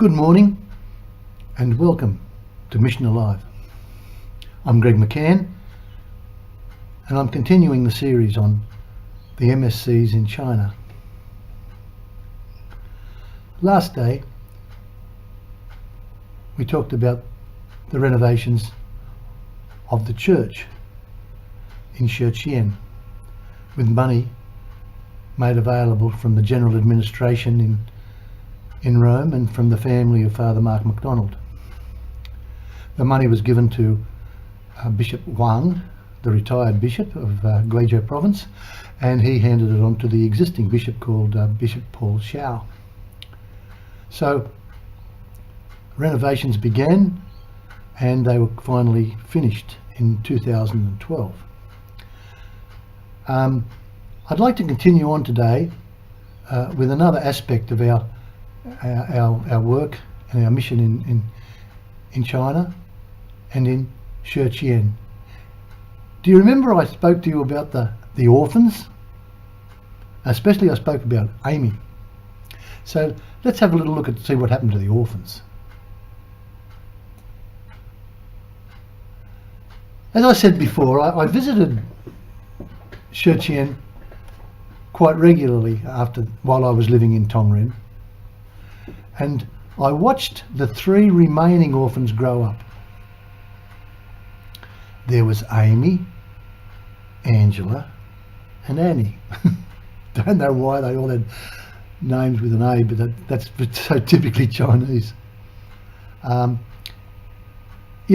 Good morning and welcome to Mission Alive. I'm Greg McCann and I'm continuing the series on the MSCs in China. Last day we talked about the renovations of the church in Shenzhen with money made available from the general administration in Rome and from the family of Father Mark MacDonald. The money was given to Bishop Wang, the retired bishop of Guizhou province, and he handed it on to the existing bishop called Bishop Paul Xiao. So renovations began and they were finally finished in 2012. I'd like to continue on today with another aspect of our work and our mission in China and in Shenzhen. Do you remember I spoke to you about the orphans? Especially I spoke about Amy. So let's have a little look at see what happened to the orphans. As I said before, I visited Shenzhen quite regularly while I was living in Tongren, and I watched the three remaining orphans grow up. There was Amy, Angela and Annie. Don't know why they all had names with an A, but that's so typically Chinese. You'll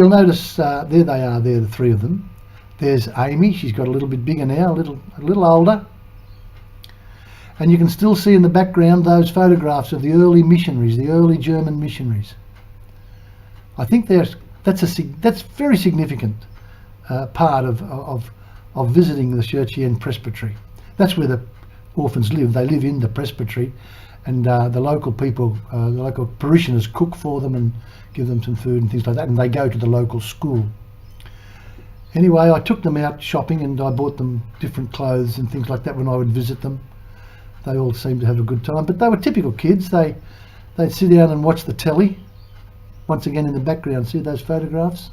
notice there they are there, the three of them. There's Amy, she's got a little bit bigger now, a little older. And you can still see in the background those photographs of the early missionaries, the early German missionaries. I think that's very significant part of visiting the Shenzhen Presbytery. That's where the orphans live. They live in the presbytery, and the local people, the local parishioners cook for them and give them some food and things like that, and they go to the local school. Anyway, I took them out shopping and I bought them different clothes and things like that when I would visit them. They all seemed to have a good time, but they were typical kids. They'd sit down and watch the telly. Once again in the background, see those photographs?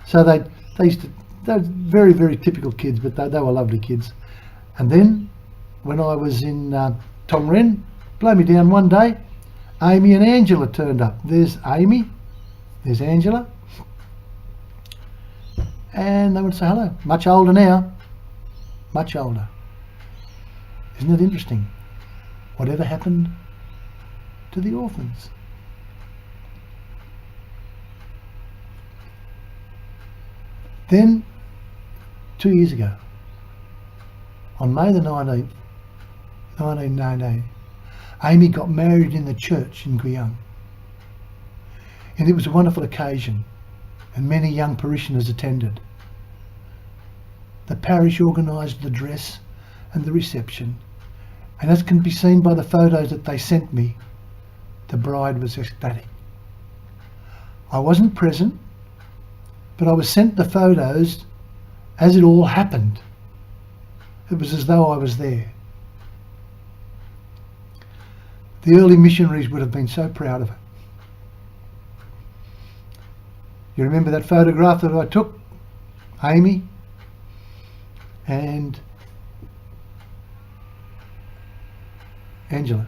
So they were very, very typical kids, but they were lovely kids. And then when I was in Tongren, blow me down one day, Amy and Angela turned up. There's Amy, there's Angela, and they would say hello. Much older now, much older. Isn't it interesting? Whatever happened to the orphans? Then, 2 years ago, on May the 19th, 1998, Amy got married in the church in Guiyang. And it was a wonderful occasion, and many young parishioners attended. The parish organised the dress and the reception, and as can be seen by the photos that they sent me, the bride was ecstatic. I wasn't present, but I was sent the photos as it all happened. It was as though I was there. The early missionaries would have been so proud of it. You remember that photograph that I took? Amy and Angela.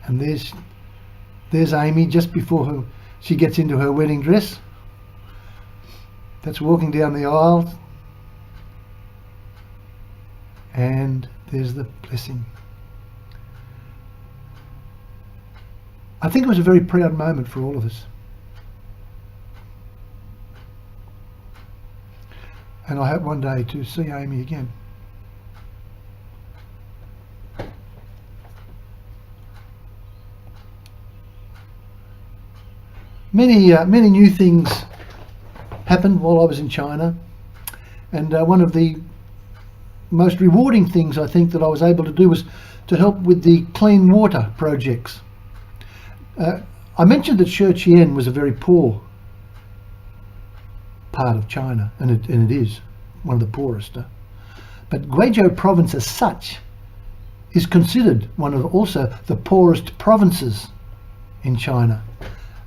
And there's Amy just before she gets into her wedding dress. That's walking down the aisle. And there's the blessing. I think it was a very proud moment for all of us. And I hope one day to see Amy again. Many new things happened while I was in China, and one of the most rewarding things I think that I was able to do was to help with the clean water projects. I mentioned that Shenzhen was a very poor part of China, and it is one of the poorest. But Guizhou province as such is considered one of also the poorest provinces in China.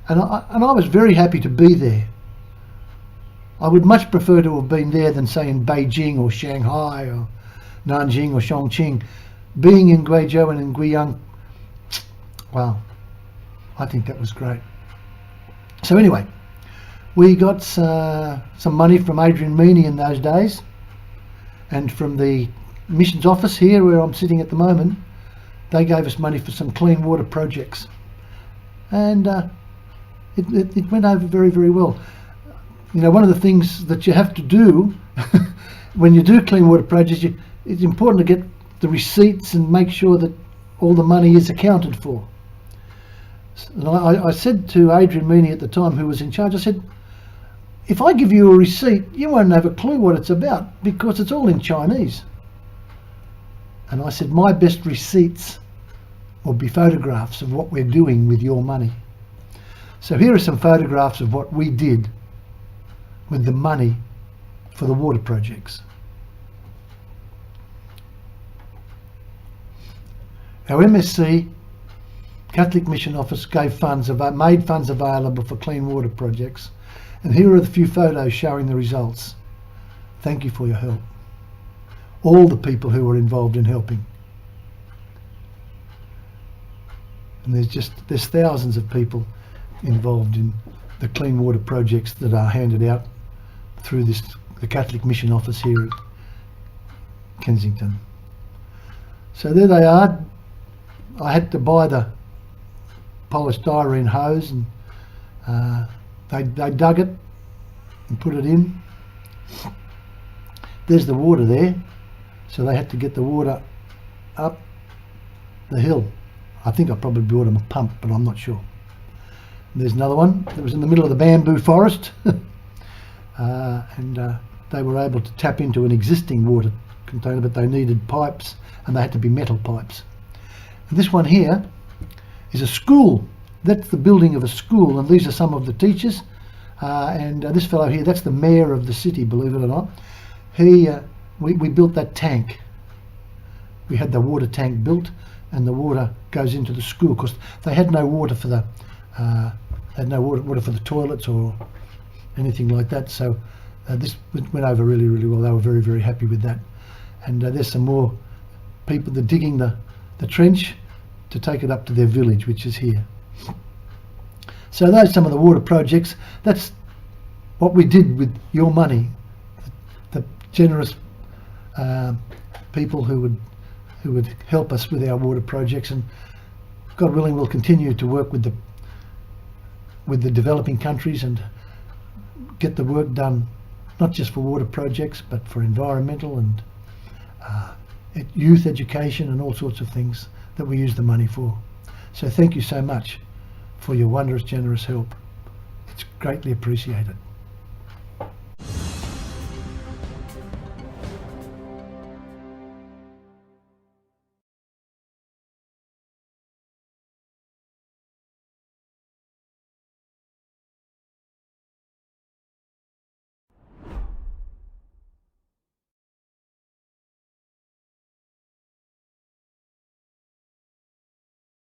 And I was very happy to be there. I would much prefer to have been there than, say, in Beijing or Shanghai or Nanjing or Chongqing. Being in Guizhou and in Guiyang, wow, I think that was great. So anyway, we got some money from Adrian Meany in those days, and from the missions office here where I'm sitting at the moment. They gave us money for some clean water projects, and it went over very, very well. You know, one of the things that you have to do when you do clean water projects, it's important to get the receipts and make sure that all the money is accounted for. And I said to Adrian Meany at the time, who was in charge, I said, if I give you a receipt, you won't have a clue what it's about because it's all in Chinese. And I said, my best receipts will be photographs of what we're doing with your money. So here are some photographs of what we did with the money for the water projects. Our MSC Catholic Mission Office made funds available for clean water projects, and here are the few photos showing the results. Thank you for your help. All the people who were involved in helping. And there's thousands of people involved in the clean water projects that are handed out through the Catholic Mission Office here at Kensington. So there they are. I had to buy the polystyrene hose, and they dug it and put it in. There's the water there, so they had to get the water up the hill. I think I probably bought them a pump, but I'm not sure. And there's another one that was in the middle of the bamboo forest, and they were able to tap into an existing water container, but they needed pipes, and they had to be metal pipes. And this one here is a school. That's the building of a school, and these are some of the teachers. And this fellow here, that's the mayor of the city, believe it or not. We built that tank. We had the water tank built, and the water goes into the school because they had no water for the water for the toilets or anything like that. So this went over really, really well. They were very, very happy with that. And there's some more people that are digging the trench to take it up to their village, which is here. So those are some of the water projects. That's what we did with your money. The generous people who would help us with our water projects, and God willing, we'll continue to work with the developing countries and get the work done, not just for water projects, but for environmental and youth education and all sorts of things that we use the money for. So thank you so much for your wondrous, generous help. It's greatly appreciated.